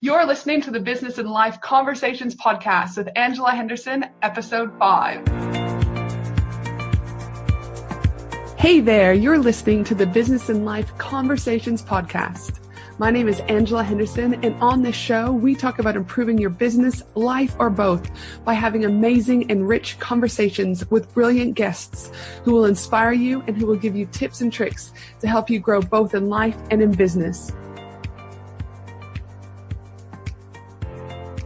You're listening to the Business and Life Conversations podcast with Angela Henderson, episode 5. Hey there, you're listening to the Business and Life Conversations podcast. My name is Angela Henderson, and on this show, we talk about improving your business, life, or both by having amazing and rich conversations with brilliant guests who will inspire you and who will give you tips and tricks to help you grow both in life and in business.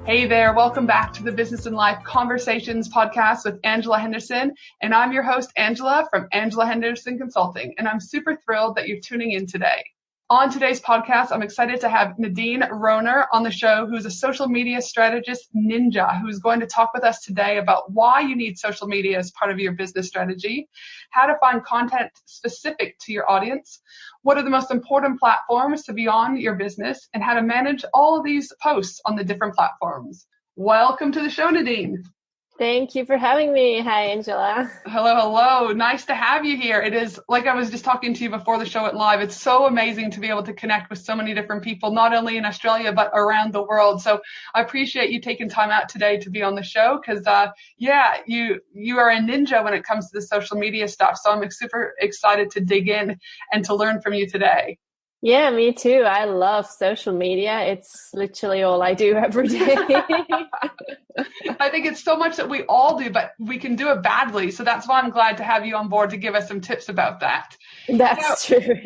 Hey there, welcome back to the Business and Life Conversations podcast with Angela Henderson, and I'm your host, Angela, from Angela Henderson Consulting, and I'm super thrilled that you're tuning in today. On today's podcast, I'm excited to have Nadine Rohner on the show, who's a social media strategist ninja, who's going to talk with us today about why you need social media as part of your business strategy, how to find content specific to your audience, what are the most important platforms to be on your business, and how to manage all of these posts on the different platforms. Welcome to the show, Nadine. Thank you for having me. Hi, Angela. Hello. Nice to have you here. It is, like I was just talking to you before the show went live, it's so amazing to be able to connect with so many different people, not only in Australia, but around the world. So I appreciate you taking time out today to be on the show because, you are a ninja when it comes to the social media stuff. So I'm super excited to dig in and to learn from you today. Yeah, me too. I love social media. It's literally all I do every day. I think it's so much that we all do, but we can do it badly. So that's why I'm glad to have you on board to give us some tips about that. That's true.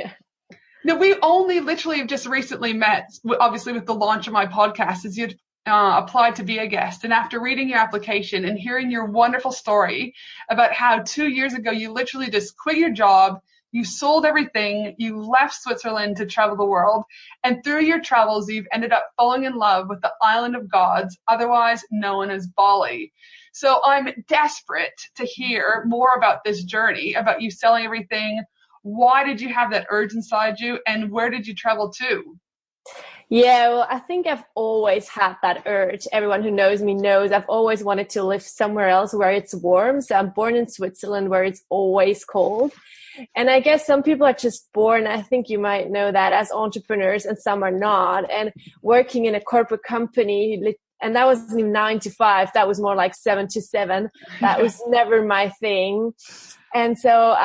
Now, we only literally just recently met, obviously with the launch of my podcast, as you'd applied to be a guest. And after reading your application and hearing your wonderful story about how 2 years ago you literally just quit your job, you sold everything, you left Switzerland to travel the world, and through your travels, you've ended up falling in love with the island of gods, otherwise known as Bali. So I'm desperate to hear more about this journey, about you selling everything. Why did you have that urge inside you, and where did you travel to? Yeah, well, I think I've always had that urge. Everyone who knows me knows I've always wanted to live somewhere else where it's warm. So I'm born in Switzerland where it's always cold. And I guess some people are just born, I think you might know that, as entrepreneurs, and some are not. And working in a corporate company, and that wasn't even 9 to 5, that was more like 7 to 7. That was never my thing. And so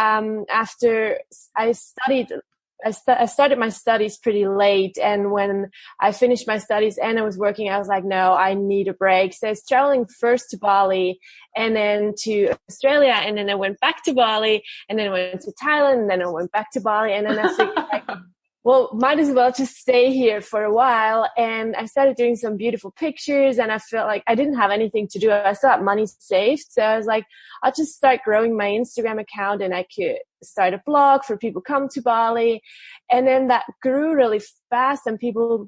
after I started my studies pretty late, and when I finished my studies and I was working, I was like, no, I need a break. So I was traveling first to Bali and then to Australia, and then I went back to Bali, and then I went to Thailand, and then I went back to Bali, and then I figured like, well, might as well just stay here for a while. And I started doing some beautiful pictures, and I felt like I didn't have anything to do. I still had money saved. So I was like, I'll just start growing my Instagram account, and I could start a blog for people come to Bali. And then that grew really fast, and people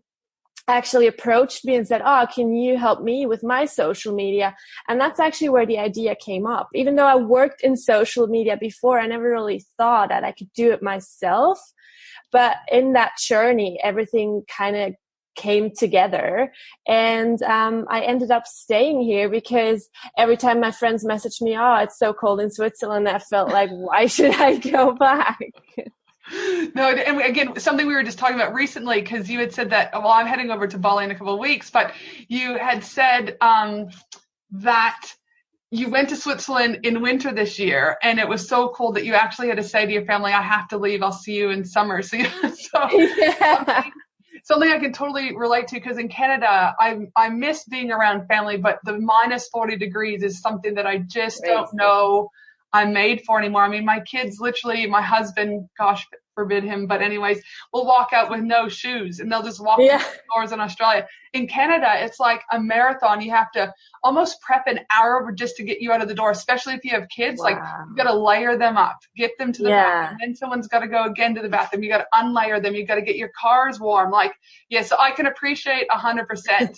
actually approached me and said, oh, can you help me with my social media? And that's actually where the idea came up. Even though I worked in social media before, I never really thought that I could do it myself. But in that journey, everything kind of came together, and I ended up staying here because every time my friends messaged me, oh, it's so cold in Switzerland, I felt like, why should I go back? No, and again, something we were just talking about recently, because you had said that, well, I'm heading over to Bali in a couple of weeks, but you had said that you went to Switzerland in winter this year, and it was so cold that you actually had to say to your family, I have to leave, I'll see you in summer. So Yeah. Something I can totally relate to, because in Canada, I miss being around family, but the minus 40 degrees is something that I just don't know I'm made for anymore. I mean, my kids literally, my husband, gosh forbid him, but anyways, will walk out with no shoes, and they'll just walk through the doors in Australia. In Canada, it's like a marathon. You have to almost prep an hour just to get you out of the door, especially if you have kids. Wow. Like, you got to layer them up, get them to the bathroom, and then someone's got to go again to the bathroom. You got to unlayer them. You got to get your cars warm. Like, yeah, so I can appreciate 100%,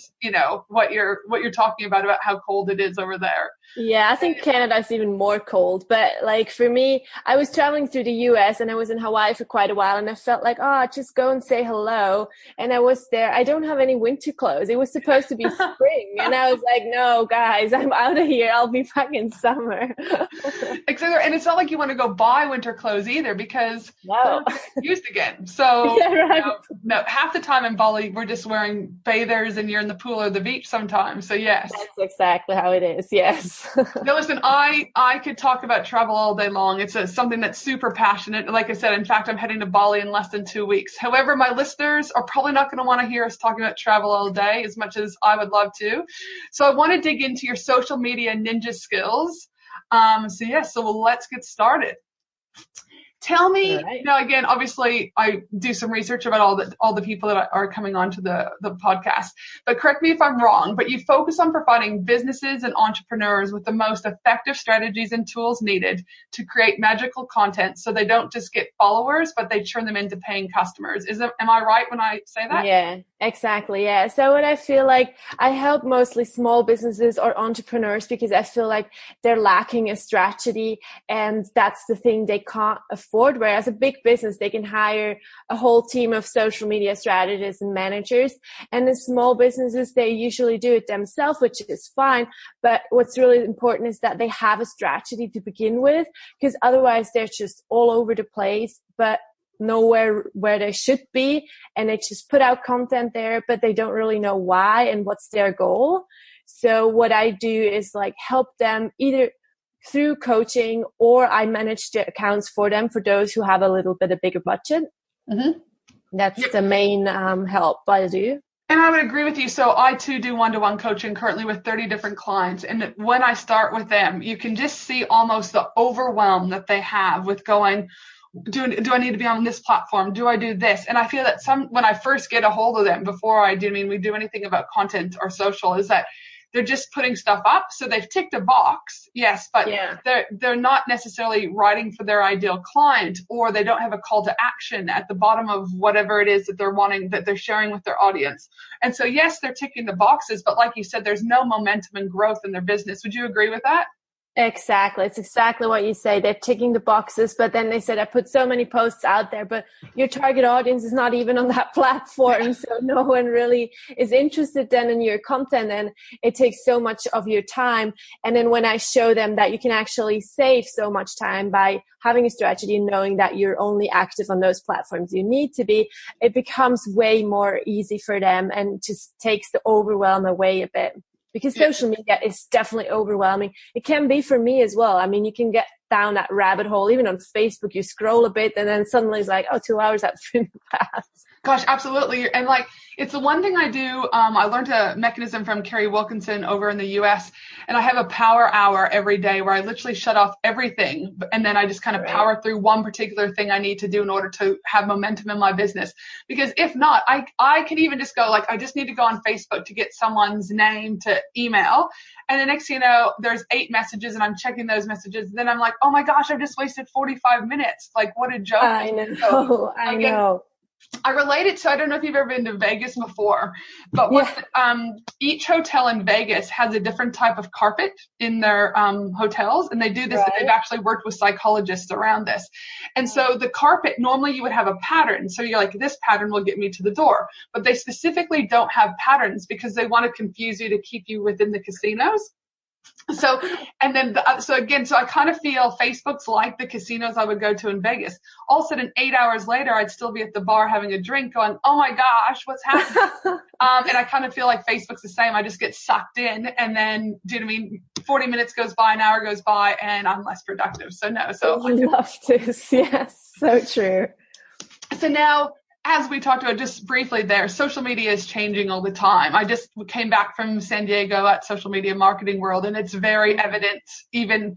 what you're talking about how cold it is over there. Yeah, I think Canada is even more cold. But like for me, I was traveling through the US, and I was in Hawaii for quite a while, and I felt like, just go and say hello. And I was there. I don't have any winter clothes. It was supposed to be spring. And I was like, no, guys, I'm out of here. I'll be back in summer. Exactly. And it's not like you want to go buy winter clothes either, because no, they're used again. So yeah, right. no, half the time in Bali, we're just wearing bathers and you're in the pool or the beach sometimes. So yes. That's exactly how it is. Yes. Now listen, I could talk about travel all day long. It's something that's super passionate. Like I said, in fact, I'm heading to Bali in less than 2 weeks. However, my listeners are probably not going to want to hear us talking about travel all day as much as I would love to. So I want to dig into your social media ninja skills. So let's get started. Tell me, now again, obviously I do some research about all the people that are coming onto the podcast, but correct me if I'm wrong, but you focus on providing businesses and entrepreneurs with the most effective strategies and tools needed to create magical content so they don't just get followers, but they turn them into paying customers. Am I right when I say that? Yeah, exactly. Yeah. So what I feel like, I help mostly small businesses or entrepreneurs because I feel like they're lacking a strategy, and that's the thing they can't afford. Whereas a big business, they can hire a whole team of social media strategists and managers. And the small businesses, they usually do it themselves, which is fine. But what's really important is that they have a strategy to begin with, because otherwise they're just all over the place, but nowhere where they should be. And they just put out content there, but they don't really know why and what's their goal. So what I do is like help them either through coaching, or I manage the accounts for them for those who have a little bit of bigger budget. Mm-hmm. That's the main help I do. And I would agree with you. So I too do one-to-one coaching currently with 30 different clients. And when I start with them, you can just see almost the overwhelm that they have with going, do I need to be on this platform? Do I do this? And I feel that when I first get a hold of them, before we do anything about content or social, is that they're just putting stuff up. So they've ticked a box, yes, but they're not necessarily writing for their ideal client, or they don't have a call to action at the bottom of whatever it is that they're wanting, that they're sharing with their audience. And so, yes, they're ticking the boxes, but like you said, there's no momentum and growth in their business. Would you agree with that? Exactly. It's exactly what you say. They're ticking the boxes, but then they said, I put so many posts out there, but your target audience is not even on that platform. So no one really is interested then in your content, and it takes so much of your time. And then when I show them that you can actually save so much time by having a strategy and knowing that you're only active on those platforms you need to be, it becomes way more easy for them and just takes the overwhelm away a bit. Because social media is definitely overwhelming. It can be for me as well. I mean, you can get down that rabbit hole. Even on Facebook, you scroll a bit and then suddenly it's like, 2 hours have been passed. Gosh, absolutely. And like, it's the one thing I do. I learned a mechanism from Carrie Wilkinson over in the US, and I have a power hour every day where I literally shut off everything. And then I just kind of power through one particular thing I need to do in order to have momentum in my business. Because if not, I can even just go like, I just need to go on Facebook to get someone's name to email. And the next thing you know, there's 8 messages and I'm checking those messages. And then I'm like, oh my gosh, I've just wasted 45 minutes. Like, what a joke. I know. I know. I relate it to, I don't know if you've ever been to Vegas before, but each hotel in Vegas has a different type of carpet in their hotels. And they do this, they've actually worked with psychologists around this. And so the carpet, normally you would have a pattern. So you're like, this pattern will get me to the door. But they specifically don't have patterns because they want to confuse you to keep you within the casinos. So, and then, so I kind of feel Facebook's like the casinos I would go to in Vegas. All of a sudden, 8 hours later, I'd still be at the bar having a drink going, oh my gosh, what's happening? And I kind of feel like Facebook's the same. I just get sucked in, and then, 40 minutes goes by, an hour goes by, and I'm less productive. So no, I love this. Yes, so true. So now, as we talked about just briefly there, social media is changing all the time. I just came back from San Diego at Social Media Marketing World, and it's very evident, even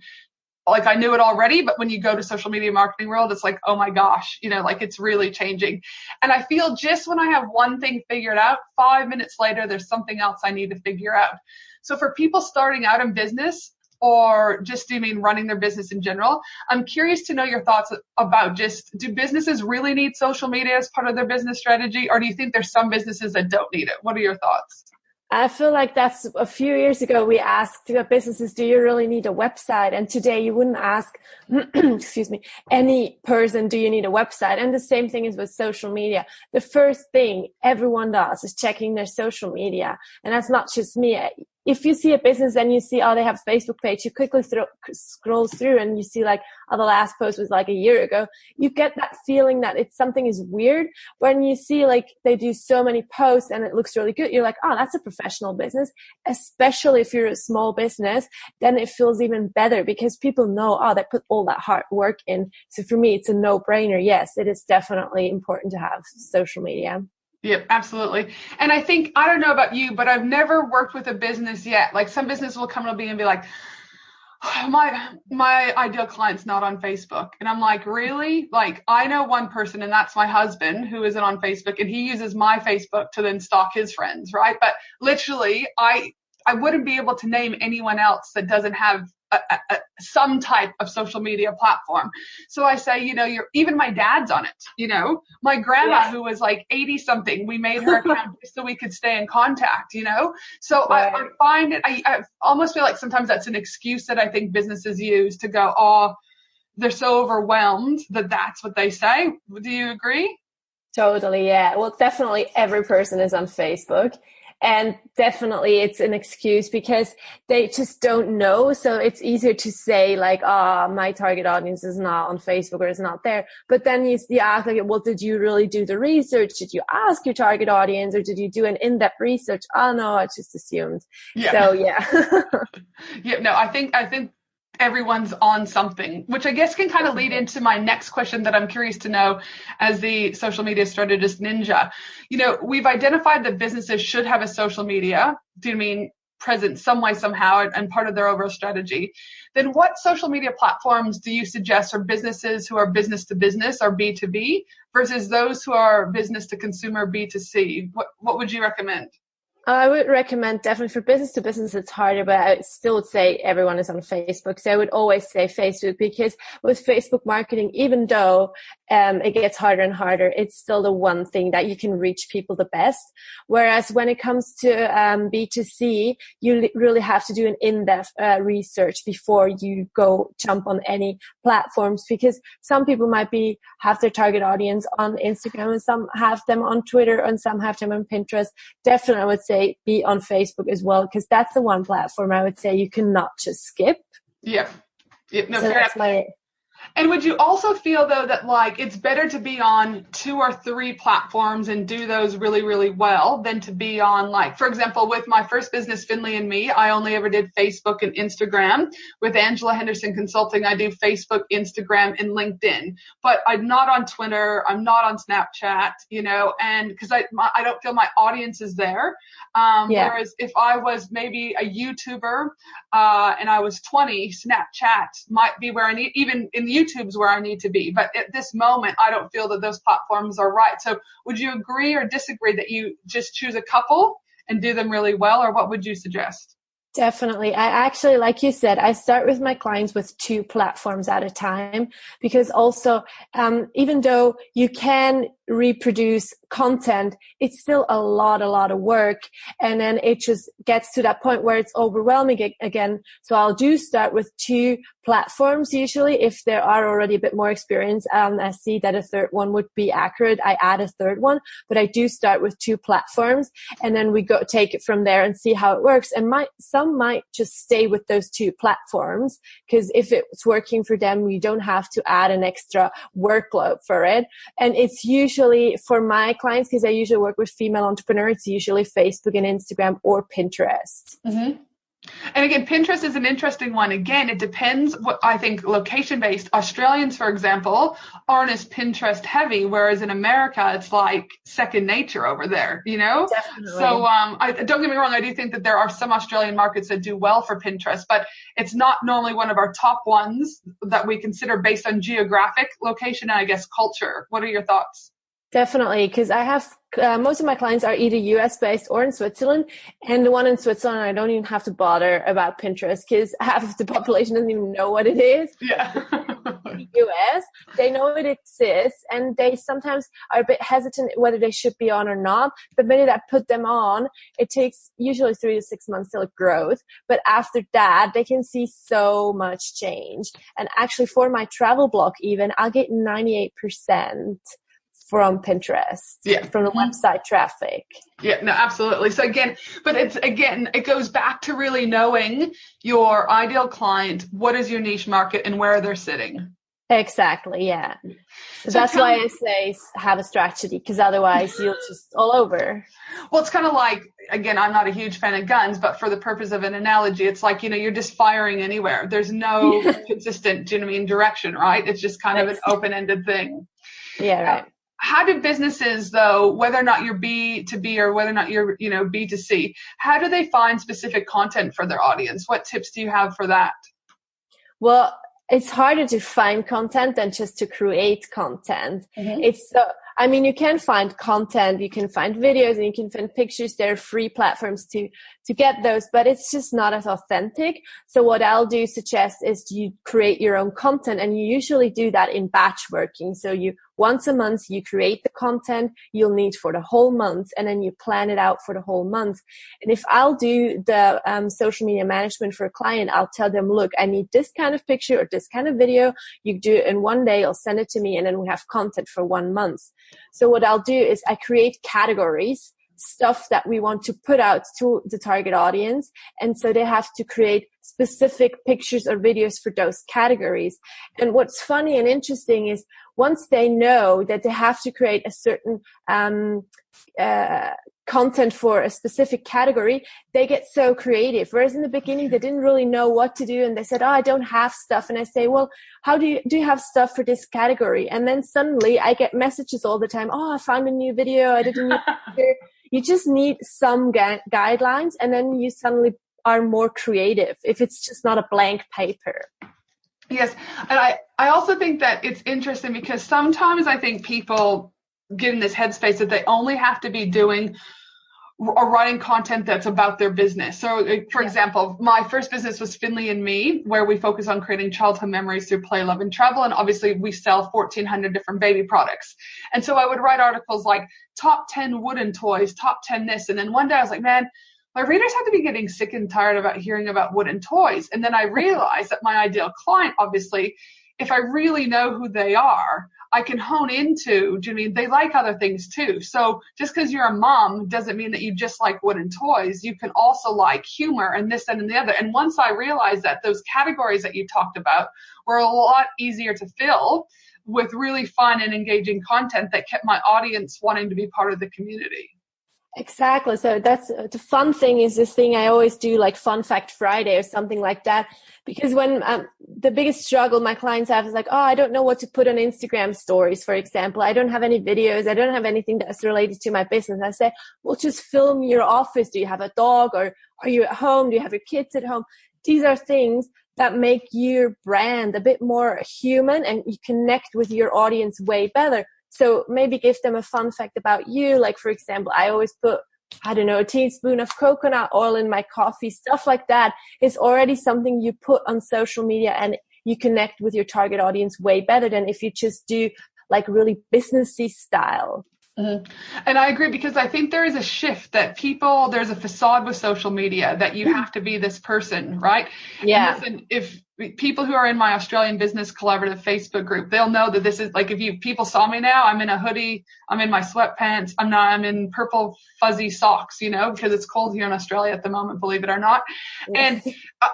like I knew it already, but when you go to Social Media Marketing World, it's like, oh my gosh, like it's really changing. And I feel just when I have one thing figured out, 5 minutes later, there's something else I need to figure out. So for people starting out in business, or just running their business in general, I'm curious to know your thoughts about do businesses really need social media as part of their business strategy, or do you think there's some businesses that don't need it? What are your thoughts? I feel like that's a few years ago, we asked businesses, do you really need a website? And today you wouldn't ask, excuse me, any person, do you need a website? And the same thing is with social media. The first thing everyone does is checking their social media. And that's not just me. If you see a business and you see, oh, they have a Facebook page, you quickly scroll through and you see like, oh, the last post was like a year ago. You get that feeling that something is weird. When you see like they do so many posts and it looks really good, you're like, oh, that's a professional business. Especially if you're a small business, then it feels even better because people know, oh, they put all that hard work in. So for me, it's a no-brainer. Yes, it is definitely important to have social media. Yep, absolutely. And I think, I don't know about you, but I've never worked with a business yet. Like some business will come to me and be like, oh, my ideal client's not on Facebook. And I'm like, really? Like I know one person and that's my husband who isn't on Facebook and he uses my Facebook to then stalk his friends, right? But literally I wouldn't be able to name anyone else that doesn't have some type of social media platform. So I say, even my dad's on it, my grandma who was like 80 something, we made her account so we could stay in contact, So right. I find it, I almost feel like sometimes that's an excuse that I think businesses use to go, oh, they're so overwhelmed that's what they say. Do you agree? Totally. Yeah. Well, definitely every person is on Facebook. And definitely it's an excuse because they just don't know. So it's easier to say like, my target audience is not on Facebook or is not there. But then you ask like, well, did you really do the research? Did you ask your target audience or did you do an in-depth research? Oh no, I just assumed. Yeah. So yeah. Yeah, no, I think everyone's on something, which I guess can kind of lead into my next question that I'm curious to know as the social media strategist ninja. We've identified that businesses should have a social media, present some way, somehow, and part of their overall strategy. Then what social media platforms do you suggest for businesses who are business to business or B2B versus those who are business to consumer B2C? What would you recommend? I would recommend definitely for business to business, it's harder, but I still would say everyone is on Facebook. So I would always say Facebook because with Facebook marketing, even though it gets harder and harder, it's still the one thing that you can reach people the best. Whereas when it comes to B2C, you really have to do an in-depth research before you go jump on any platforms because some people might have their target audience on Instagram and some have them on Twitter and some have them on Pinterest. Definitely, I would say be on Facebook as well because that's the one platform I would say you cannot just skip. Yeah. No, so that's And would you also feel though that like it's better to be on 2 or 3 platforms and do those really, really well than to be on like, for example, with my first business, Finley and Me, I only ever did Facebook and Instagram. With Angela Henderson Consulting, I do Facebook, Instagram, and LinkedIn. But I'm not on Twitter. I'm not on Snapchat, and because I don't feel my audience is there. Whereas if I was maybe a YouTuber and I was 20, Snapchat might be where I need, even in YouTube's where I need to be. But at this moment, I don't feel that those platforms are right. So would you agree or disagree that you just choose a couple and do them really well, or what would you suggest? Definitely. I actually, like you said, I start with my clients with 2 platforms at a time because also, even though you can reproduce content, it's still a lot of work. And then it just gets to that point where it's overwhelming again. So I'll start with 2 platforms. Usually if there are already a bit more experience, I see that a third one would be accurate. I add a third one, but I do start with 2 platforms and then we take it from there and see how it works. And some might just stay with those 2 platforms because if it's working for them, you don't have to add an extra workload for it. And it's usually for my clients, because I usually work with female entrepreneurs, it's usually Facebook and Instagram or Pinterest. Mm-hmm. And again, Pinterest is an interesting one. Again, it depends what I think location-based. Australians, for example, aren't as Pinterest heavy, whereas in America, it's like second nature over there, Definitely. So don't get me wrong. I do think that there are some Australian markets that do well for Pinterest, but it's not normally one of our top ones that we consider based on geographic location and I guess culture. What are your thoughts? Definitely, because I have most of my clients are either US based or in Switzerland, and the one in Switzerland I don't even have to bother about Pinterest because half of the population doesn't even know what it is. Yeah. the US, they know it exists, and they sometimes are a bit hesitant whether they should be on or not. But the minute I put them on, it takes usually 3 to 6 months till it grows. But after that, they can see so much change. And actually, for my travel blog even, I'll get 98% from Pinterest, from the website traffic. Yeah, no, absolutely. So it goes back to really knowing your ideal client, what is your niche market, and where they're sitting. Exactly, yeah. So that's why I say have a strategy, because otherwise you'll just all over. Well, it's kind of like, again, I'm not a huge fan of guns, but for the purpose of an analogy, it's like, you're just firing anywhere. There's no consistent, direction, right? It's just kind of an open-ended thing. Yeah, right. How do businesses, though, whether or not you're B2B or whether or not you're, B2C, how do they find specific content for their audience? What tips do you have for that? Well, it's harder to find content than just to create content. Mm-hmm. You can find content, you can find videos, and you can find pictures. There are free platforms to get those, but it's just not as authentic. So what I'll suggest is you create your own content, and you usually do that in batch working. So once a month, you create the content you'll need for the whole month, and then you plan it out for the whole month. And if I'll do the social media management for a client, I'll tell them, look, I need this kind of picture or this kind of video. You do it in one day, I'll send it to me, and then we have content for 1 month. So what I'll do is I create categories, stuff that we want to put out to the target audience. And so they have to create specific pictures or videos for those categories. And what's funny and interesting is once they know that they have to create a certain content for a specific category, they get so creative. Whereas in the beginning, they didn't really know what to do. And they said, I don't have stuff. And I say, well, how do you have stuff for this category? And then suddenly I get messages all the time. I found a new video. I did a new picture. You just need some guidelines, and then you suddenly are more creative if it's just not a blank paper. Yes. And I also think that it's interesting because sometimes I think people get in this headspace that they only have to be doing or writing content that's about their business. So, for example, my first business was Finley and Me, where we focus on creating childhood memories through play, love, and travel. And obviously, we sell 1,400 different baby products. And so I would write articles like top 10 wooden toys, top 10 this. And then one day I was like, man, my readers have to be getting sick and tired about hearing about wooden toys. And then I realized that my ideal client, obviously, if I really know who they are, I can hone into, they like other things too. So just because you're a mom doesn't mean that you just like wooden toys. You can also like humor and this, that, and the other. And once I realized that those categories that you talked about were a lot easier to fill with really fun and engaging content that kept my audience wanting to be part of the community. Exactly. So that's the fun thing is this thing I always do, like Fun Fact Friday or something like that. Because when the biggest struggle my clients have is like, I don't know what to put on Instagram stories, for example. I don't have any videos. I don't have anything that's related to my business. I say, well, just film your office. Do you have a dog, or are you at home? Do you have your kids at home? These are things that make your brand a bit more human, and you connect with your audience way better. So maybe give them a fun fact about you. Like, for example, I always put, a teaspoon of coconut oil in my coffee. Stuff like that is already something you put on social media, and you connect with your target audience way better than if you just do like really businessy style. Mm-hmm. And I agree, because I think there is a shift that there's a facade with social media that you have to be this person, right? Yeah. And listen, if people who are in my Australian Business Collaborative Facebook group, they'll know that this is like, people saw me now, I'm in a hoodie, I'm in my sweatpants, I'm in purple fuzzy socks, because it's cold here in Australia at the moment, believe it or not. And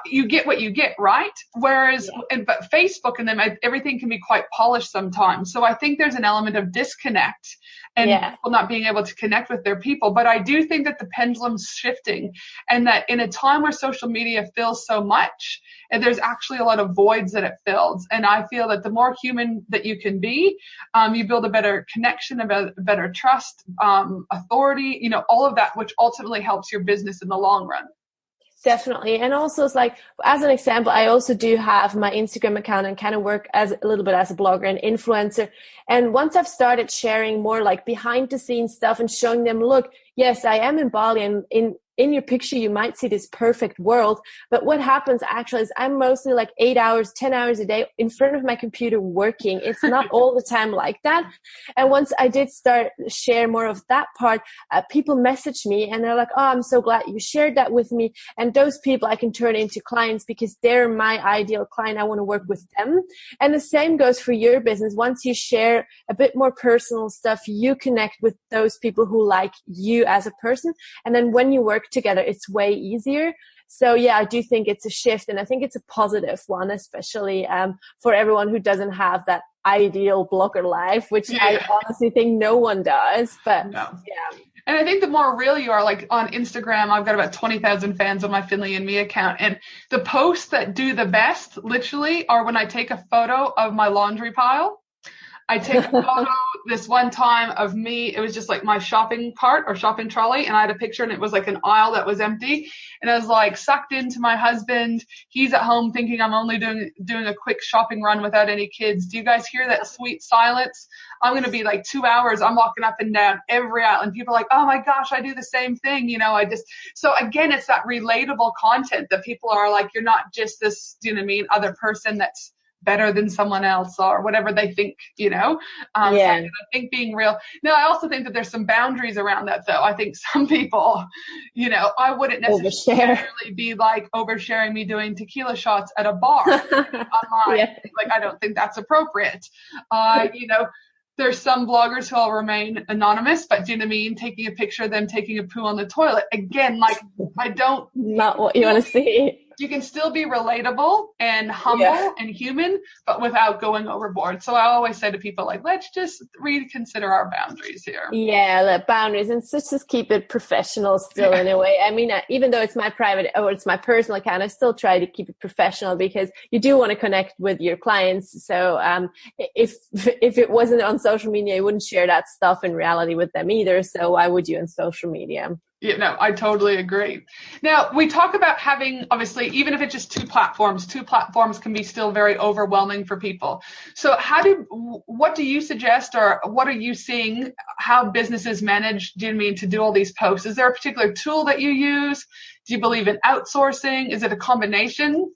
you get what you get, right? Whereas, but Facebook and everything can be quite polished sometimes. So I think there's an element of disconnect and people not being able to connect with their people. But I do think that the pendulum's shifting, and that in a time where social media fills so much, and there's actually a lot of voids that it fills. And I feel that the more human that you can be, you build a better connection, a better trust, authority, all of that, which ultimately helps your business in the long run. Definitely. And also, it's like, as an example, I also do have my Instagram account and kind of work as a little bit as a blogger and influencer. And once I've started sharing more like behind the scenes stuff and showing them, look, yes, I am in Bali, and in your picture, you might see this perfect world. But what happens actually is I'm mostly like 8 hours, 10 hours a day in front of my computer working. It's not all the time like that. And once I did start share more of that part, people message me and they're like, oh, I'm so glad you shared that with me. And those people I can turn into clients because they're my ideal client. I want to work with them. And the same goes for your business. Once you share a bit more personal stuff, you connect with those people who like you as a person. And then when you work together, it's way easier. So yeah, I do think it's a shift, and I think it's a positive one, especially for everyone who doesn't have that ideal blogger life, which I honestly think no one does. But yeah. And I think the more real you are, like on Instagram, I've got about 20,000 fans on my Finley and Me account. And the posts that do the best, literally, are when I take a photo of my laundry pile. I take a photo this one time of me. It was just like my shopping cart or shopping trolley. And I had a picture and it was like an aisle that was empty. And I was like sucked into my husband. He's at home thinking I'm only doing a quick shopping run without any kids. Do you guys hear that sweet silence? I'm going to be like 2 hours. I'm walking up and down every aisle and people are like, oh my gosh, I do the same thing. You know, so again, it's that relatable content that people are like, you're not just this, you know what I mean, other person that's better than someone else or whatever they think, you know. So I think being real. Now, I also think that there's some boundaries around that, though. I think some people, you know, I wouldn't necessarily be like oversharing me doing tequila shots at a bar online. Like, I don't think that's appropriate. You know, there's some bloggers who will remain anonymous, but do you know what I mean? Taking a picture of them taking a poo on the toilet. Again, like, I don't. Not what you want to see. You can still be relatable and humble and human, but without going overboard. So I always say to people, like, let's just reconsider our boundaries here. Yeah, the boundaries, and so just keep it professional still in a way. I mean, even though it's my private or it's my personal account, I still try to keep it professional because you do want to connect with your clients. So if it wasn't on social media, you wouldn't share that stuff in reality with them either. So why would you on social media? Yeah, no, I totally agree. Now, we talk about having, obviously, even if it's just two platforms can be still very overwhelming for people. So what do you suggest, or what are you seeing how businesses manage, do you mean, to do all these posts? Is there a particular tool that you use? Do you believe in outsourcing? Is it a combination?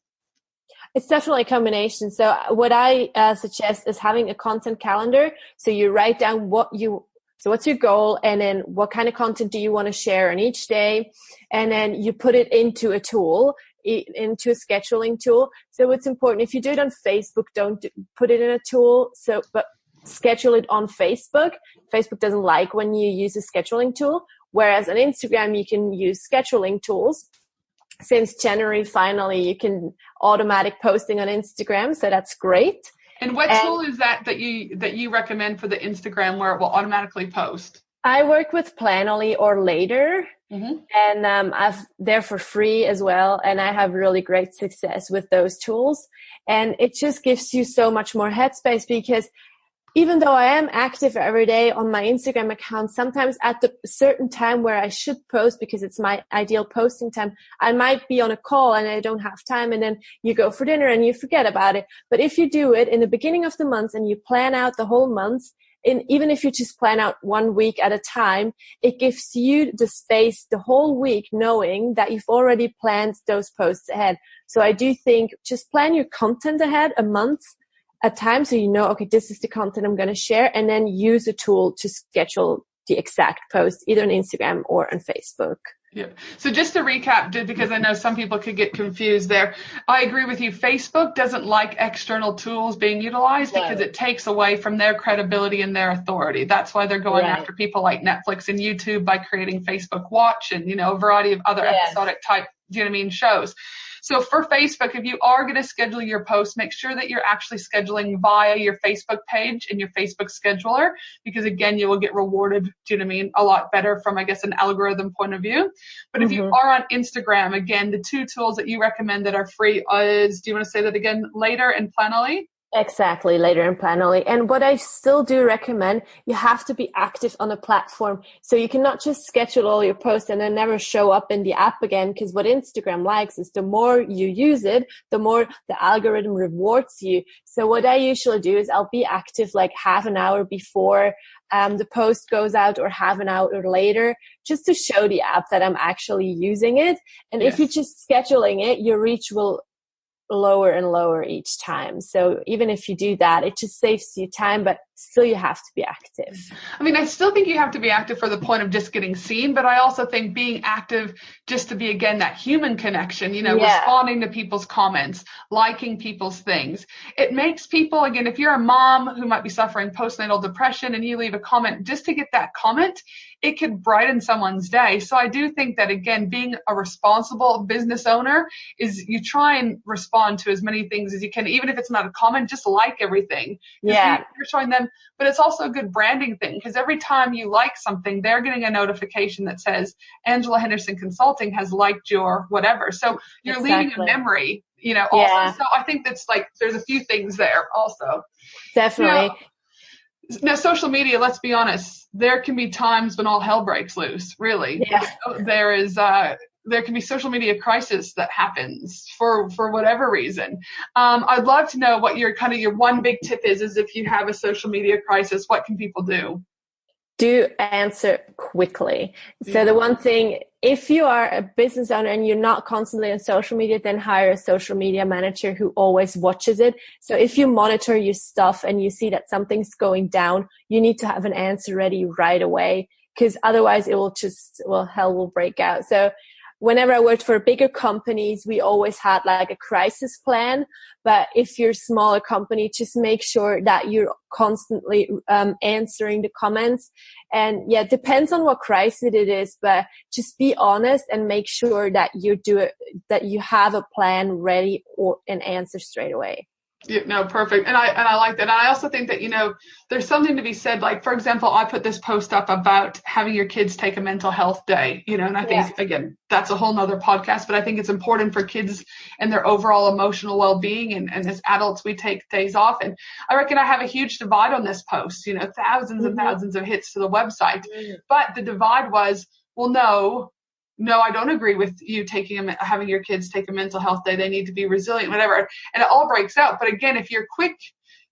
It's definitely a combination. So what I suggest is having a content calendar. So you write down so what's your goal, and then what kind of content do you want to share on each day? And then you put it into a tool, into a scheduling tool. So it's important, if you do it on Facebook, don't put it in a tool. But schedule it on Facebook. Facebook doesn't like when you use a scheduling tool. Whereas on Instagram, you can use scheduling tools. Since January, finally, you can automatic posting on Instagram. So that's great. And what tool is that you recommend for the Instagram where it will automatically post? I work with Planoly or Later, and they're for free as well. And I have really great success with those tools. And it just gives you so much more headspace, because even though I am active every day on my Instagram account, sometimes at the certain time where I should post because it's my ideal posting time, I might be on a call and I don't have time, and then you go for dinner and you forget about it. But if you do it in the beginning of the month and you plan out the whole month, and even if you just plan out 1 week at a time, it gives you the space the whole week knowing that you've already planned those posts ahead. So I do think just plan your content ahead a month at time, so you know, okay, this is the content I'm going to share, and then use a tool to schedule the exact post either on Instagram or on Facebook. Yeah. So just to recap, because I know some people could get confused there, I agree with you. Facebook doesn't like external tools being utilized because it takes away from their credibility and their authority. That's why they're going after people like Netflix and YouTube by creating Facebook Watch and, you know, a variety of other episodic type, do you know what I mean, shows. So for Facebook, if you are going to schedule your posts, make sure that you're actually scheduling via your Facebook page and your Facebook scheduler, because again, you will get rewarded, do you know what I mean, a lot better from, I guess, an algorithm point of view. But if you are on Instagram, again, the two tools that you recommend that are free is, do you want to say that again, Later and Planoly? Exactly, later and plan only. And what I still do recommend, you have to be active on a platform. So you cannot just schedule all your posts and then never show up in the app again. Because what Instagram likes is the more you use it, the more the algorithm rewards you. So what I usually do is I'll be active like half an hour before the post goes out or half an hour later, just to show the app that I'm actually using it. And if you're just scheduling it, your reach will lower and lower each time. So even if you do that, it just saves you time, but still you have to be active. I mean, I still think you have to be active for the point of just getting seen, but I also think being active just to be, again, that human connection, responding to people's comments, liking people's things. It makes people, again, if you're a mom who might be suffering postnatal depression and you leave a comment, just to get that comment, it could brighten someone's day. So I do think that, again, being a responsible business owner is you try and respond to as many things as you can, even if it's not a comment, just like everything. Yeah. You're showing them, but it's also a good branding thing, because every time you like something, they're getting a notification that says Angela Henderson Consulting has liked your whatever. So you're leaving a memory, also. So I think that's like, there's a few things there also. Definitely. Now, social media, let's be honest, there can be times when all hell breaks loose, really. Yeah. There can be social media crisis that happens for whatever reason. I'd love to know what your one big tip is if you have a social media crisis, what can people do? Do answer quickly. So the one thing, if you are a business owner and you're not constantly on social media, then hire a social media manager who always watches it. So if you monitor your stuff and you see that something's going down, you need to have an answer ready right away, because otherwise hell will break out. So whenever I worked for bigger companies, we always had like a crisis plan. But if you're a smaller company, just make sure that you're constantly answering the comments. And it depends on what crisis it is, but just be honest and make sure that that you have a plan ready or an answer straight away. Yeah, no, perfect. And I like that. And I also think that, there's something to be said. Like, for example, I put this post up about having your kids take a mental health day, and I think, again, that's a whole nother podcast, but I think it's important for kids and their overall emotional well-being. And as adults, we take days off. And I reckon I have a huge divide on this post, thousands and thousands of hits to the website. But the divide was, well, no, I don't agree with you having your kids take a mental health day. They need to be resilient, whatever. And it all breaks out. But again, if you're quick,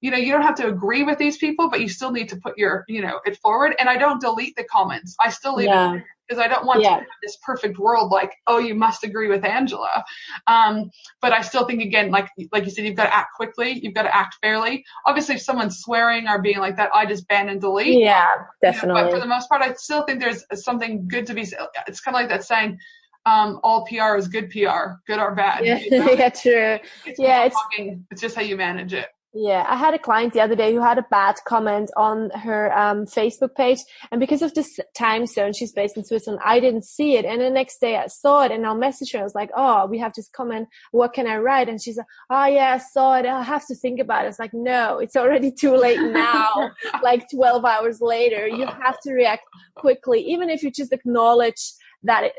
you don't have to agree with these people, but you still need to put your, it forward. And I don't delete the comments. I still leave it because I don't want to have this perfect world like, oh, you must agree with Angela. But I still think, again, like you said, you've got to act quickly. You've got to act fairly. Obviously, if someone's swearing or being like that, I just ban and delete. Yeah, definitely. But for the most part, I still think there's something good to be said. It's kind of like that saying, all PR is good PR, good or bad. Yeah, true. It's just how you manage it. Yeah, I had a client the other day who had a bad comment on her Facebook page, and because of this time zone, she's based in Switzerland, I didn't see it. And the next day I saw it and I'll message her. I was like, oh, we have this comment. What can I write? And she's like, oh yeah, I saw it. I'll have to think about it. It's like, no, it's already too late now. Like 12 hours later, you have to react quickly, even if you just acknowledge that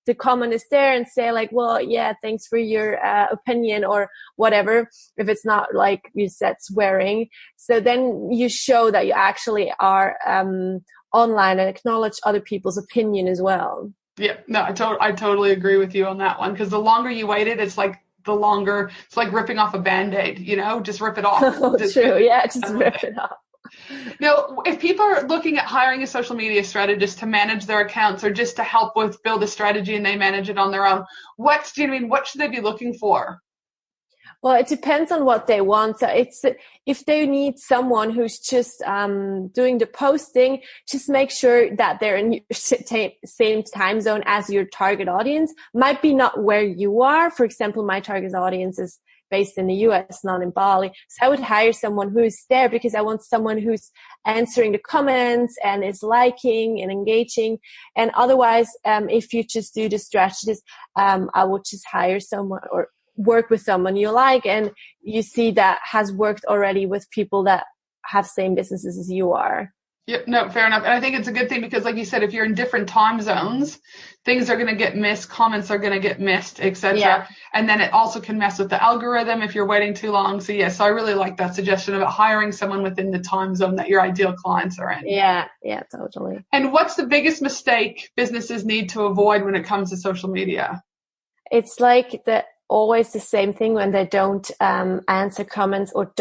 the comment is there and say like, well, yeah, thanks for your opinion or whatever, if it's not like you said swearing. So then you show that you actually are online and acknowledge other people's opinion as well. Yeah, no, I totally agree with you on that one, because the longer you waited, it's like ripping off a Band-Aid, just rip it off. Oh, true. Yeah, just rip it off. Now, if people are looking at hiring a social media strategist to manage their accounts or just to help with build a strategy and they manage it on their own, what should they be looking for? Well, it depends on what they want. So if they need someone who's just doing the posting, just make sure that they're in your same time zone as your target audience. Might be not where you are. For example, my target audience is based in the US, not in Bali. So I would hire someone who's there because I want someone who's answering the comments and is liking and engaging. And otherwise, if you just do the strategist, I would just hire someone or work with someone you like and you see that has worked already with people that have same businesses as you are. Yeah, no, fair enough. And I think it's a good thing because, like you said, if you're in different time zones, things are going to get missed, comments are going to get missed, etc. Yeah. And then it also can mess with the algorithm if you're waiting too long. So, so I really like that suggestion about hiring someone within the time zone that your ideal clients are in. Yeah, totally. And what's the biggest mistake businesses need to avoid when it comes to social media? It's like always the same thing when they don't answer comments or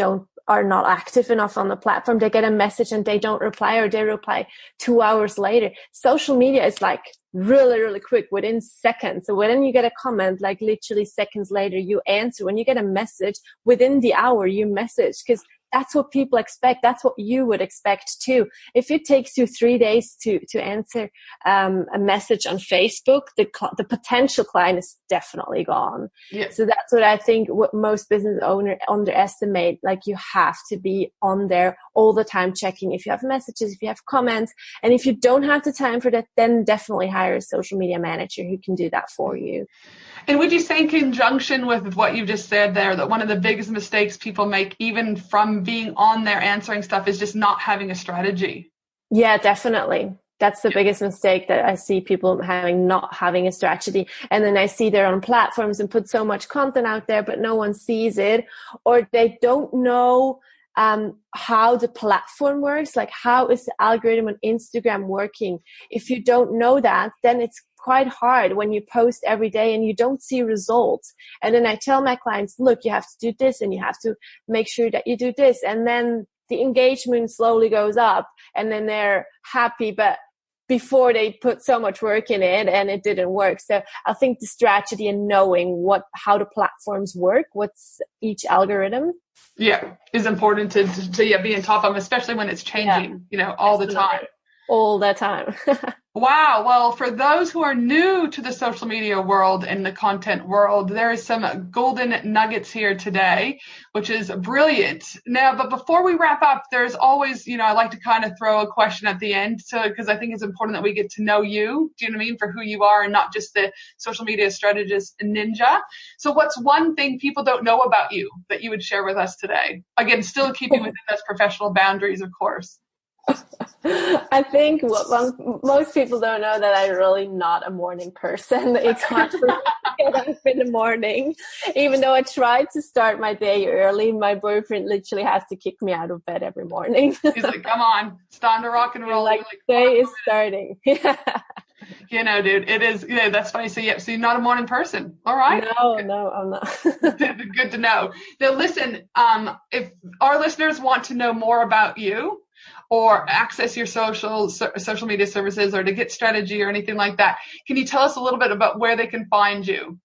are not active enough on the platform. They get a message and they don't reply, or they reply 2 hours later. Social media is like really, really quick, within seconds. So when you get a comment, like literally seconds later, you answer. When you get a message, within the hour, you message, because that's what people expect. That's what you would expect too. If it takes you 3 days to answer a message on Facebook, the potential client is definitely gone. Yeah. So that's what I think what most business owners underestimate. Like, you have to be on there all the time, checking if you have messages, if you have comments. And if you don't have the time for that, then definitely hire a social media manager who can do that for you. And would you say, in conjunction with what you just said there, that one of the biggest mistakes people make, even from being on there answering stuff, is just not having a strategy? Yeah, definitely. That's the biggest mistake that I see people not having a strategy. And then I see they're on platforms and put so much content out there, but no one sees it, or they don't know how the platform works. Like, how is the algorithm on Instagram working? If you don't know that, then it's quite hard when you post every day and you don't see results. And then I tell my clients, look, you have to do this and you have to make sure that you do this. And then the engagement slowly goes up and then they're happy, but before they put so much work in it and it didn't work. So I think the strategy and knowing how the platforms work, what's each algorithm. Yeah, is important to be on top of, especially when it's changing, all the time. All the time. Wow. Well, for those who are new to the social media world and the content world, there is some golden nuggets here today, which is brilliant. Now, but before we wrap up, there's always, I like to kind of throw a question at the end, because I think it's important that we get to know you, do you know what I mean, for who you are and not just the social media strategist ninja. So what's one thing people don't know about you that you would share with us today? Again, still keeping within those professional boundaries, of course. I think most people don't know that I'm really not a morning person. It's hard for me to get up in the morning. Even though I try to start my day early, my boyfriend literally has to kick me out of bed every morning. He's like, come on, it's time to rock and roll. Like, day is starting. Dude, it is. That's funny. So you're not a morning person. All right. No, I'm not. Good to know. Now, listen, if our listeners want to know more about you, or access your social media services, or to get strategy or anything like that, can you tell us a little bit about where they can find you?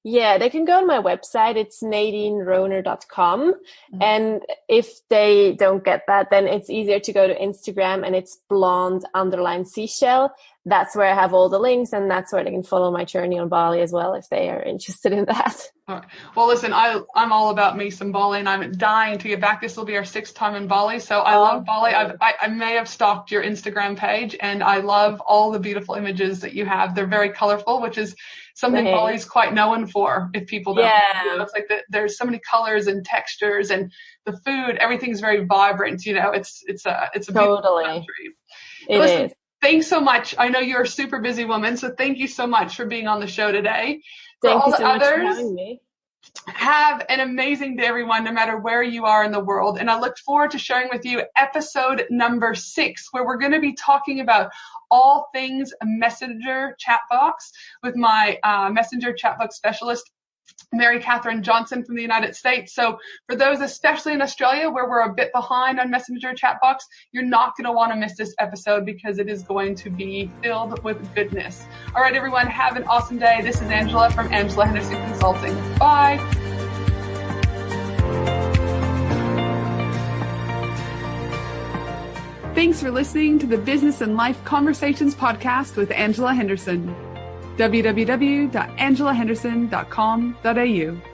Yeah, they can go to my website. It's NadineRohner.com. Mm-hmm. And if they don't get that, then it's easier to go to Instagram, and it's blonde_seashell. That's where I have all the links, and that's where they can follow my journey on Bali as well, if they are interested in that. All right. Well, listen, I'm all about me some Bali, and I'm dying to get back. This will be our 6th time in Bali, so I love Bali. I may have stalked your Instagram page, and I love all the beautiful images that you have. They're very colorful, which is something Bali's quite known for, if people don't. Yeah. It's like there's so many colors and textures, and the food, everything's very vibrant. It's a beautiful country. It is. Thanks so much. I know you're a super busy woman, so thank you so much for being on the show today. Thank you so much for having me. Have an amazing day, everyone, no matter where you are in the world. And I look forward to sharing with you episode number 6, where we're going to be talking about all things Messenger chatbox with my Messenger chatbox specialist, Mary Catherine Johnson from the United States. So for those, especially in Australia, where we're a bit behind on Messenger chatbox, you're not going to want to miss this episode, because it is going to be filled with goodness. All right, everyone, have an awesome day. This is Angela from Angela Henderson Consulting. Bye. Thanks for listening to the Business and Life Conversations podcast with Angela Henderson. www.angelahenderson.com.au